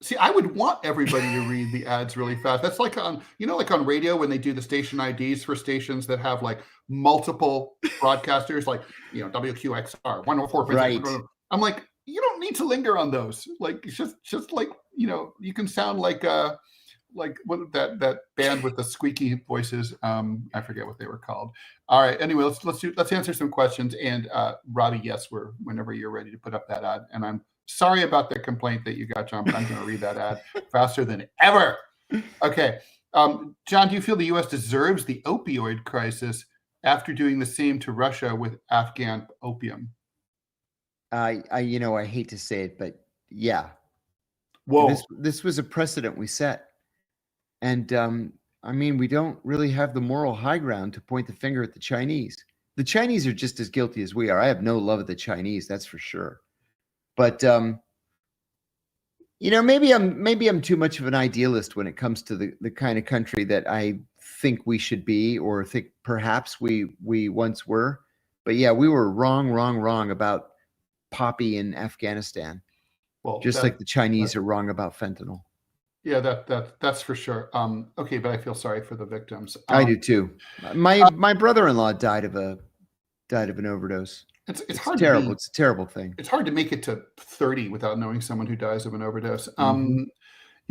See, I would want everybody to read the ads really fast. That's like on, like on radio when they do the station IDs for stations that have like multiple broadcasters, like, WQXR 104. Right. I'm like, you don't need to linger on those. Like, it's just like, you can sound like what that band with the squeaky voices. I forget what they were called. All right. Anyway, let's answer some questions. And Robbie, yes, whenever you're ready to put up that ad. And I'm sorry about the complaint that you got, John, but I'm going to read that ad faster than ever. Okay. John, do you feel the U.S. deserves the opioid crisis after doing the same to Russia with Afghan opium? I hate to say it, but yeah. Whoa. This was a precedent we set. And we don't really have the moral high ground to point the finger at the Chinese. The Chinese are just as guilty as we are. I have no love of the Chinese, that's for sure. But maybe I'm too much of an idealist when it comes to the kind of country that I think we should be, or think perhaps we once were. But yeah, we were wrong about poppy in Afghanistan. Well, just like the Chinese are wrong about fentanyl. Yeah, that's for sure. Okay, but I feel sorry for the victims. I do too. My brother-in-law died of an overdose. It's hard. Terrible. It's a terrible thing. It's hard to make it to 30 without knowing someone who dies of an overdose. You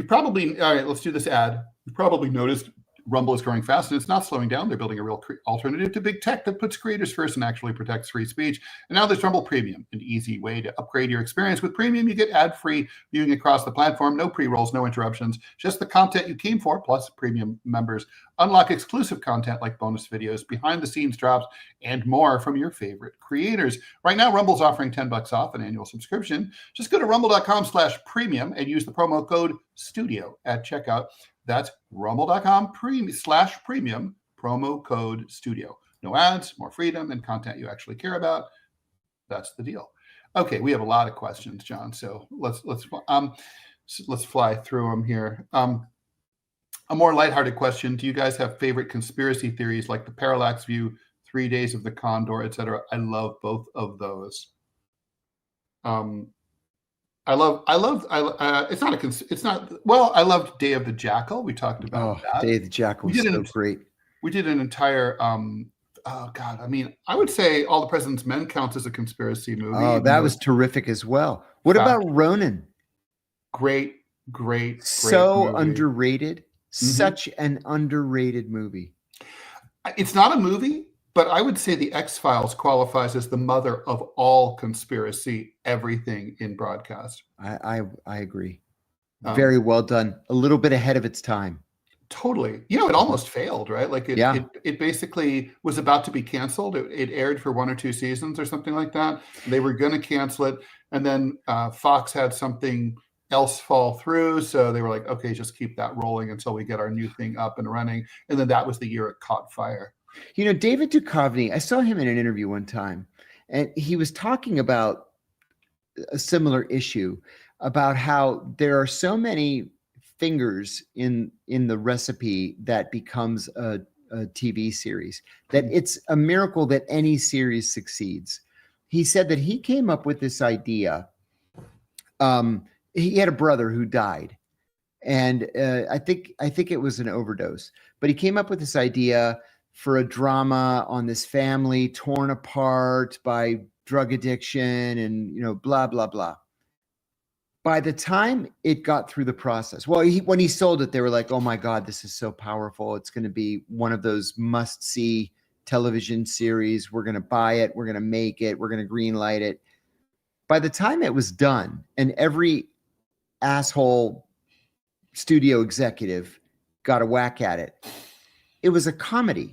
probably, all right, let's do this ad. You probably noticed Rumble is growing fast and it's not slowing down. They're building a real alternative to big tech that puts creators first and actually protects free speech. And now there's Rumble Premium, an easy way to upgrade your experience. With Premium, you get ad-free viewing across the platform, no pre-rolls, no interruptions, just the content you came for, plus Premium members unlock exclusive content like bonus videos, behind-the-scenes drops, and more from your favorite creators. Right now, Rumble's offering $10 off an annual subscription. Just go to rumble.com/premium and use the promo code STUDIO at checkout. That's rumble.com/premium, promo code STUDIO. No ads, more freedom, and content you actually care about. That's the deal. Okay, we have a lot of questions, John. So let's fly through them here. A more lighthearted question: do you guys have favorite conspiracy theories like the parallax view, 3 Days of the Condor, etc.? I love both of those. I loved Day of the Jackal. We talked about that. Day of the Jackal was so great. We did an entire, I would say All the President's Men counts as a conspiracy movie. Oh, that was terrific as well. What about Ronin? Great so movie. Underrated. Such an underrated movie. It's not a movie, but I would say The X-Files qualifies as the mother of all conspiracy, everything in broadcast. I agree. Very well done. A little bit ahead of its time. Totally. It almost failed, right? Like it basically was about to be canceled. It aired for 1 or 2 seasons or something like that. They were going to cancel it. And then Fox had something else fall through. So they were like, okay, just keep that rolling until we get our new thing up and running. And then that was the year it caught fire. David Duchovny, I saw him in an interview one time, and he was talking about a similar issue, about how there are so many fingers in the recipe that becomes a TV series, that it's a miracle that any series succeeds. He said that he came up with this idea. He had a brother who died, and I think it was an overdose, but he came up with this idea for a drama on this family torn apart by drug addiction and, blah, blah, blah. By the time it got through the process, when he sold it, they were like, oh my God, this is so powerful. It's going to be one of those must-see television series. We're going to buy it. We're going to make it. We're going to green light it. By the time it was done, and every asshole studio executive got a whack at it, it was a comedy.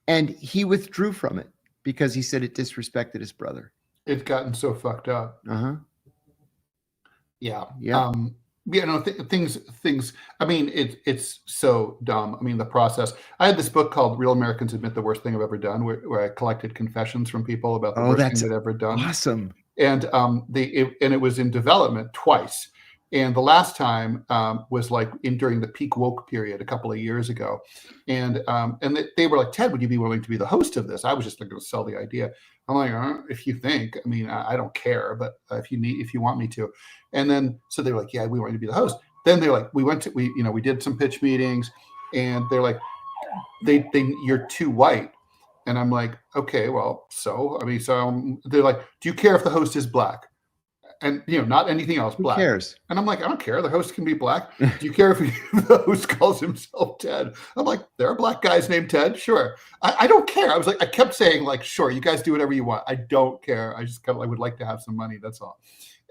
And he withdrew from it because he said it disrespected his brother. It's gotten so fucked up. Uh-huh. Yeah. Yeah. things. I mean, it's so dumb. I mean, the process. I had this book called "Real Americans Admit the Worst Thing I've Ever Done," where I collected confessions from people about the worst thing they'd ever done. Awesome. And it was in development twice. And the last time was like during the peak woke period a couple of years ago, and they were like, "Ted, would you be willing to be the host of this?" I was just going to sell the idea. I'm like, if you think, I mean, I don't care, but if you want me to, and then so they were like, "Yeah, we want you to be the host." Then they're like, we did some pitch meetings, and they're like, you're too white, and I'm like, okay, well, so they're like, "Do you care if the host is black?" And not anything else. Black. Who cares? And I'm like, I don't care. The host can be black. Do you care if the host calls himself Ted? I'm like, there are black guys named Ted. Sure. I don't care. I kept saying like, sure, you guys do whatever you want. I don't care. I just I would like to have some money. That's all.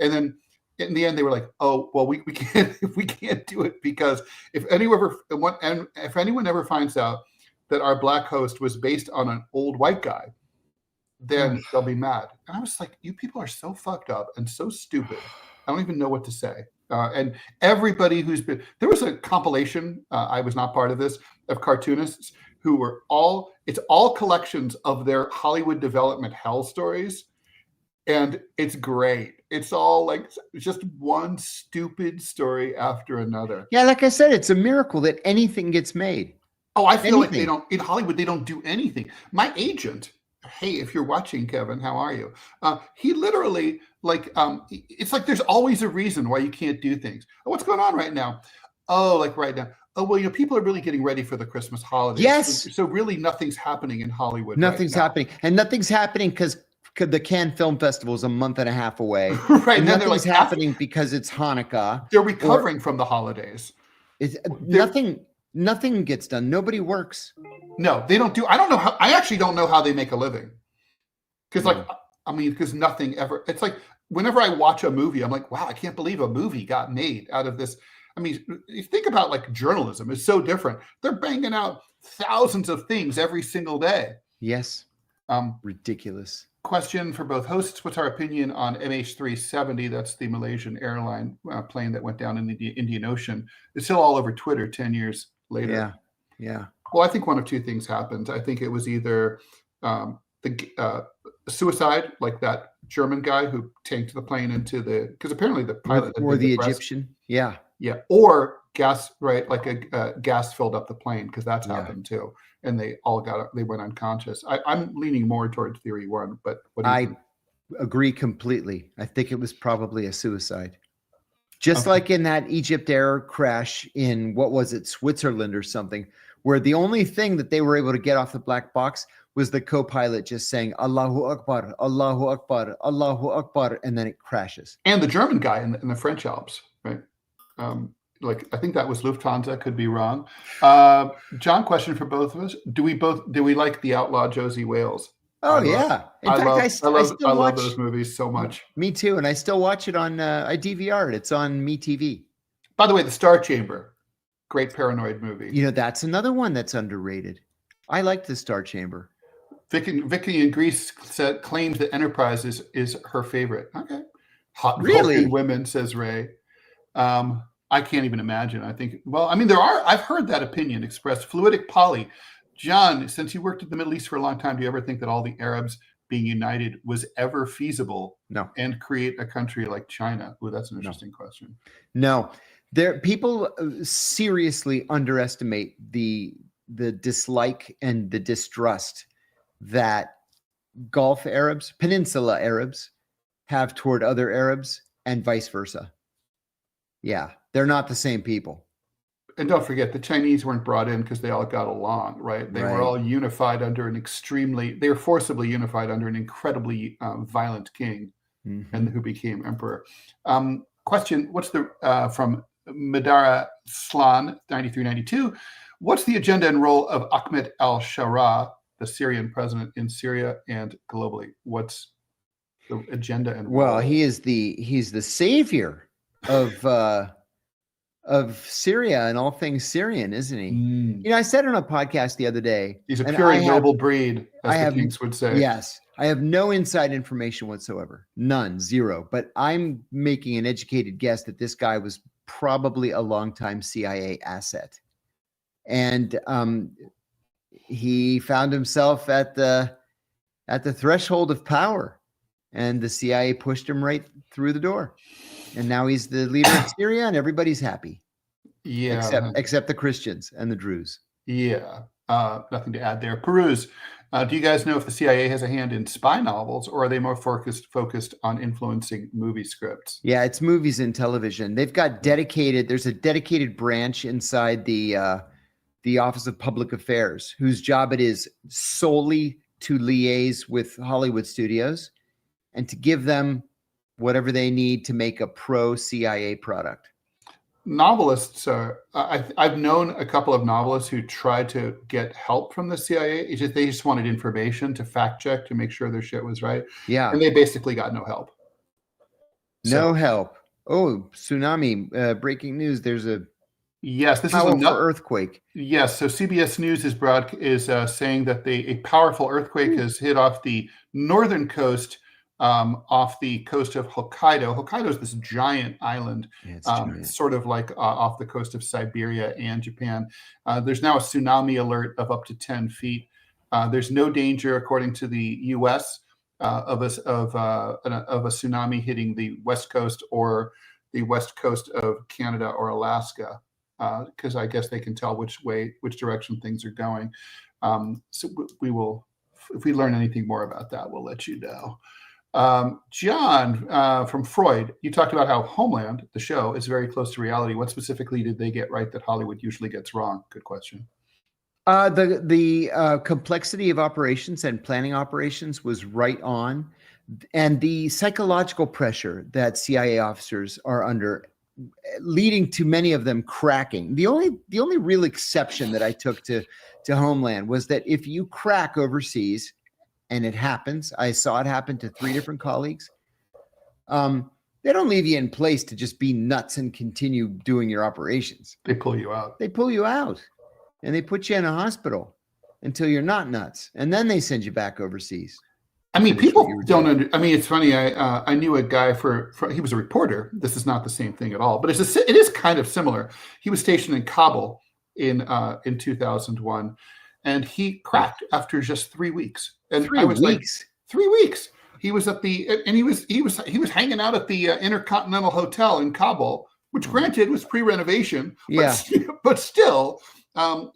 And then in the end, they were like, oh, well, we can't do it because if anyone ever finds out that our black host was based on an old white guy, then they'll be mad. And I was like, you people are so fucked up and so stupid. I don't even know what to say. And everybody there was a compilation, I was not part of this, of cartoonists who were it's all collections of their Hollywood development hell stories. And it's great. It's all like just one stupid story after another. Yeah, like I said, it's a miracle that anything gets made. Oh, I feel like in Hollywood, they don't do anything. My agent, hey, if you're watching, Kevin, how are you? He literally, it's like there's always a reason why you can't do things. Oh, what's going on right now? Oh, like right now. Oh, well, people are really getting ready for the Christmas holidays. Yes. So really nothing's happening in Hollywood. Nothing's happening. And nothing's happening because the Cannes Film Festival is a month and a half away. Right. And nothing's happening because it's Hanukkah. They're recovering from the holidays. Nothing gets done. Nobody works. No, they don't do. I actually don't know how they make a living. Because because nothing ever, it's like whenever I watch a movie, I'm like, wow, I can't believe a movie got made out of this. I mean, you think about like journalism is so different. They're banging out thousands of things every single day. Yes. Ridiculous. Question for both hosts. What's our opinion on MH370? That's the Malaysian airline plane that went down in the Indian Ocean. It's still all over Twitter 10 years later. Yeah. Well, I think one of two things happened. I think it was either the suicide, like that German guy who tanked the plane because apparently the pilot or the Egyptian. Yeah. Or gas, right? Like a gas filled up the plane because that's happened too. And they went unconscious. I'm leaning more towards theory one, but what do you think? Agree completely. I think it was probably a suicide. Just like in that Egypt Air crash in, what was it, Switzerland or something, where the only thing that they were able to get off the black box was the co-pilot just saying, Allahu Akbar, Allahu Akbar, Allahu Akbar, and then it crashes. And the German guy in the French Alps, right? I think that was Lufthansa, could be wrong. John, question for both of us. Do we like the outlaw Josie Wales? Oh, yeah. In fact, I love those movies so much. Me too. And I still watch it on, I DVR it. It's on MeTV. By the way, The Star Chamber, great paranoid movie. That's another one that's underrated. I like The Star Chamber. Vicky in Greece claims that Enterprise is her favorite. Okay. Hot really? Women, says Ray. I can't even imagine. I think, I've heard that opinion expressed. Fluidic Poly. John, since you worked in the Middle East for a long time, do you ever think that all the Arabs being united was ever feasible? No. And create a country like China? Oh, that's an interesting question. No. People seriously underestimate the dislike and the distrust that Gulf Arabs, Peninsula Arabs have toward other Arabs and vice versa. Yeah, they're not the same people. And don't forget, the Chinese weren't brought in because they all got along, right? They were all unified under they were forcibly unified under an incredibly violent king, and who became emperor. Question, what's from Madara Slan, 9392, what's the agenda and role of Ahmed al-Shara, the Syrian president in Syria and globally? What's the agenda and role? Well, he's the savior of Syria and all things Syrian, isn't he? I said on a podcast the other day, he's a pure and noble breed, as the Kings would say. Yes, I have no inside information whatsoever, none, zero. But I'm making an educated guess that this guy was probably a longtime CIA asset. And he found himself at the threshold of power, and the CIA pushed him right through the door. And now he's the leader of Syria, and everybody's happy. Yeah. Except the Christians and the Druze. Yeah. Nothing to add there. Peruse, do you guys know if the CIA has a hand in spy novels, or are they more focused on influencing movie scripts? Yeah, it's movies and television. They've got there's a dedicated branch inside the Office of Public Affairs, whose job it is solely to liaise with Hollywood studios and to give them whatever they need to make a pro-CIA product. Novelists are, I've known a couple of novelists who tried to get help from the CIA. They just wanted information to fact check to make sure their shit was right. Yeah. And they basically got no help. No help. Oh, tsunami, breaking news. There's a Yes, this is powerful earthquake. Yes, so CBS News is saying that a powerful earthquake has hit off the northern coast, off the coast of Hokkaido. Hokkaido is this giant island, sort of like off the coast of Siberia and Japan. There's now a tsunami alert of up to 10 feet. There's no danger, according to the U.S., of a tsunami hitting the west coast or the west coast of Canada or Alaska, because I guess they can tell which direction things are going. So we will, if we learn anything more about that, we'll let you know. John, from Freud, you talked about how Homeland, the show, is very close to reality. What specifically did they get right that Hollywood usually gets wrong? Good question. The complexity of operations and planning operations was right on, and the psychological pressure that CIA officers are under, leading to many of them cracking. The only real exception that I took to Homeland was that if you crack overseas, and it happens, I saw it happen to 3 different colleagues, they don't leave you in place to just be nuts and continue doing your operations. They pull you out. They pull you out, and they put you in a hospital until you're not nuts, and then they send you back overseas. I mean, people don't I mean, it's funny. I knew a guy he was a reporter. This is not the same thing at all, but it is kind of similar. He was stationed in Kabul in 2001, and he cracked after just 3 weeks. And 3 weeks. 3 weeks. He was at he was hanging out at the Intercontinental Hotel in Kabul, which granted was pre-renovation. Yeah. But still, I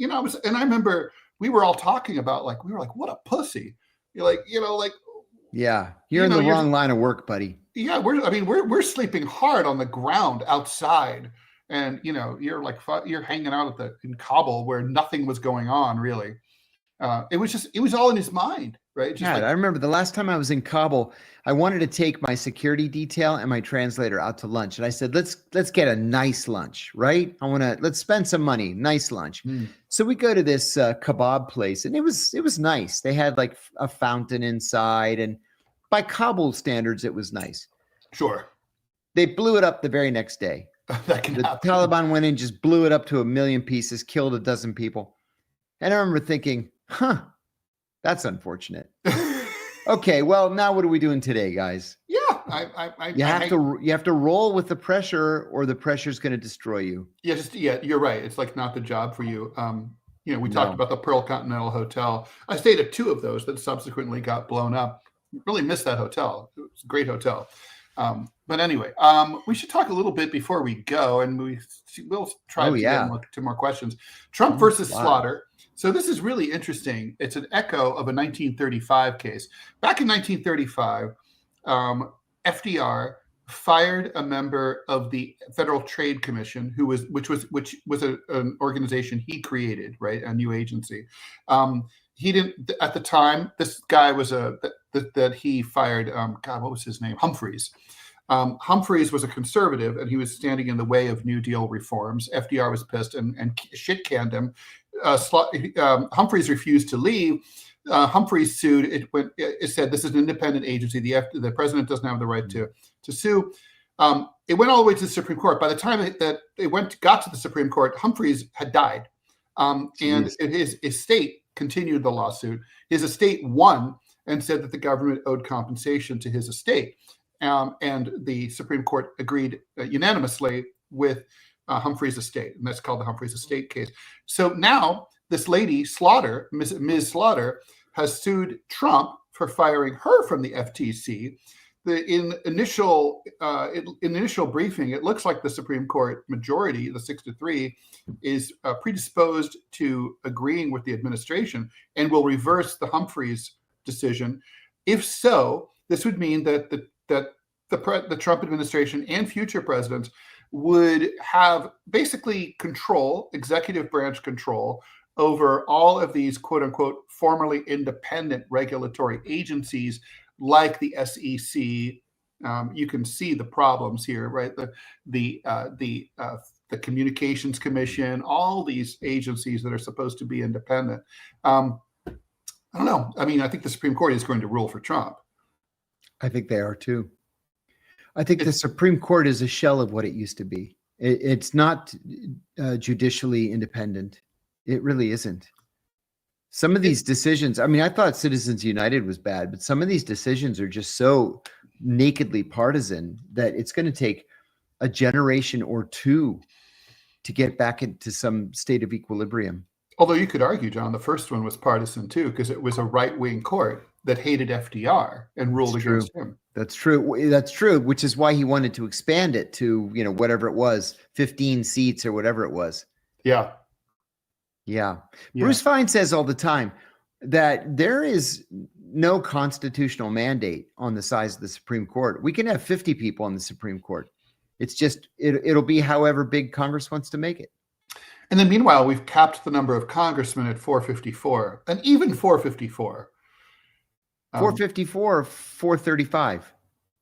remember we were all talking about what a pussy. Yeah, you're in the wrong line of work, buddy. Yeah, we're sleeping hard on the ground outside, and you're hanging out in Kabul where nothing was going on really. It was all in his mind, right? I remember the last time I was in Kabul, I wanted to take my security detail and my translator out to lunch, and I said, let's get a nice lunch, right? Let's spend some money, nice lunch. So we go to this kebab place, and it was nice. They had like a fountain inside, and by Kabul standards, it was nice. Sure. They blew it up the very next day. That can happen. Taliban went in, just blew it up to 1 million pieces, killed 12 people. And I remember thinking, that's unfortunate. Okay, well, now what are we doing today, guys? Yeah, you have to roll with the pressure, or the pressure's going to destroy you. Yeah, you're right. It's like not the job for you. We talked about the Pearl Continental Hotel. I stayed at 2 of those that subsequently got blown up. Really missed that hotel. It was a great hotel. But anyway, we should talk a little bit before we go, and we'll try to get to more questions. Trump versus Slaughter. So this is really interesting. It's an echo of a 1935 case. Back in 1935, FDR fired a member of the Federal Trade Commission, which was an organization he created, right? A new agency. He didn't at the time. This guy was that he fired. God, what was his name? Humphreys. Humphreys was a conservative, and he was standing in the way of New Deal reforms. FDR was pissed and shit canned him. Humphreys refused to leave. Humphreys sued. It said this is an independent agency. The president doesn't have the right to sue. It went all the way to the Supreme Court. By the time that it got to the Supreme Court, Humphreys had died, and his estate continued the lawsuit. His estate won and said that the government owed compensation to his estate. And the Supreme Court agreed unanimously with Humphrey's estate, and that's called the Humphrey's estate case. So now this lady Slaughter, Ms. Slaughter, has sued Trump for firing her from the FTC. In initial briefing, it looks like the Supreme Court majority, the 6-3, is predisposed to agreeing with the administration and will reverse the Humphreys decision. If so, this would mean that the Trump administration and future presidents would have basically control, executive branch control, over all of these quote unquote formerly independent regulatory agencies like the SEC. You can see the problems here, right? The Communications Commission, all these agencies that are supposed to be independent. I don't know. I mean, I think the Supreme Court is going to rule for Trump. I think they are too. I think the Supreme Court is a shell of what it used to be. It's not judicially independent. It really isn't. Some of these decisions, I mean, I thought Citizens United was bad, but some of these decisions are just so nakedly partisan that it's going to take a generation or two to get back into some state of equilibrium. Although you could argue, John, the first one was partisan too, because it was a right-wing court that hated FDR and ruled against him. That's true. That's true, which is why he wanted to expand it to, whatever it was, 15 seats or whatever it was. Yeah. Yeah. Bruce Fein says all the time that there is no constitutional mandate on the size of the Supreme Court. We can have 50 people on the Supreme Court. It's just, it'll be however big Congress wants to make it. And then meanwhile, we've capped the number of congressmen at 454, and even 454. 454, 435.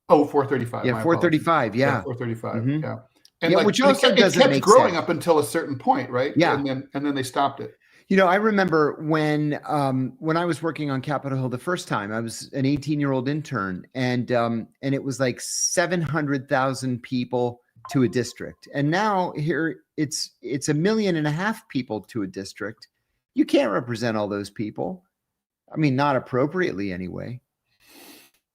Oh, 435. Yeah, 435. Yeah. 435. Mm-hmm. Yeah. And which also doesn't kept make growing sense. Up until a certain point, right? Yeah. And then they stopped it. I remember when I was working on Capitol Hill the first time, I was an 18-year-old intern, and it was like 700,000 people to a district. And now here it's 1.5 million people to a district. You can't represent all those people. I mean, not appropriately anyway.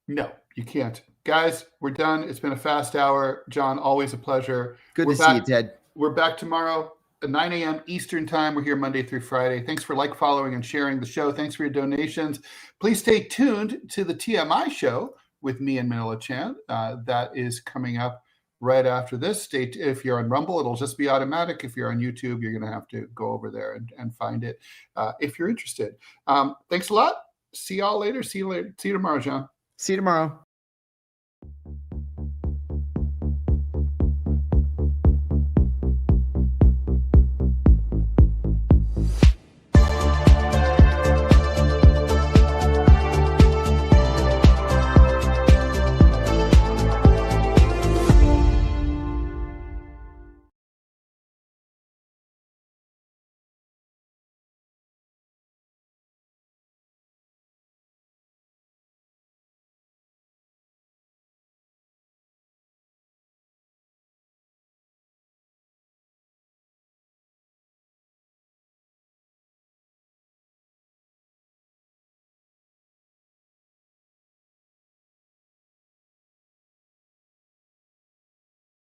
No, you can't. Guys, we're done. It's been a fast hour. John, always a pleasure. Good to see you, Ted. We're back tomorrow at 9 a.m. Eastern time. We're here Monday through Friday. Thanks for following, and sharing the show. Thanks for your donations. Please stay tuned to the TMI show with me and Manila Chan. That is coming up right after this. If you're on Rumble, it'll just be automatic. If you're on YouTube, you're going to have to go over there and find it if you're interested. Thanks a lot. See y'all later. See you tomorrow, John. See you tomorrow.